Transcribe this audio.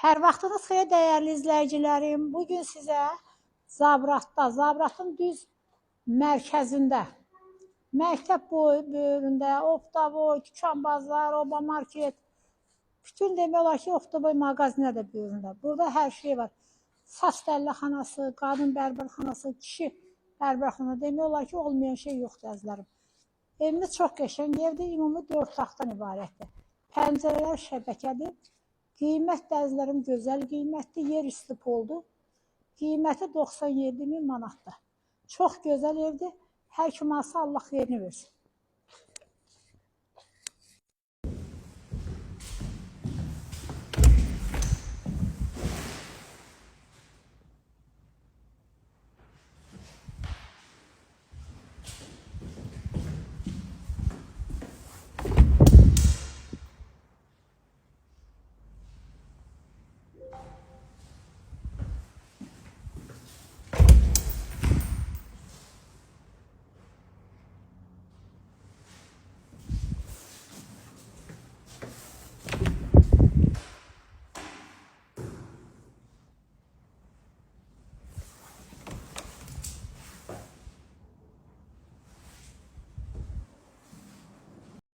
Hər vaxtınız xeyir dəyərli izləyicilərim. Bugün sizə Zabratın düz mərkəzində, məktəb böyründə, Optavoy, Dükanbazar, Oba Market, bütün demək olar ki, Optavoy mağazinə də böyründə. Burada hər şey var. Saç dəlləxanası, qadın bərbərxanası, kişi bərbərxanası, demək olar ki, olmayan şey yoxdur əzlərim. Evimiz çox qəşəng evdir, ümumi 4 otaqdan ibarətdir. Pəncərələr şəbəkədir. Qiymət dərzlərim gözəl qiymətdir, yer üstü poldur. Qiyməti 97.000 manatdır. Çox gözəl evdir. Hər kim alsa Allah xeyrini versin.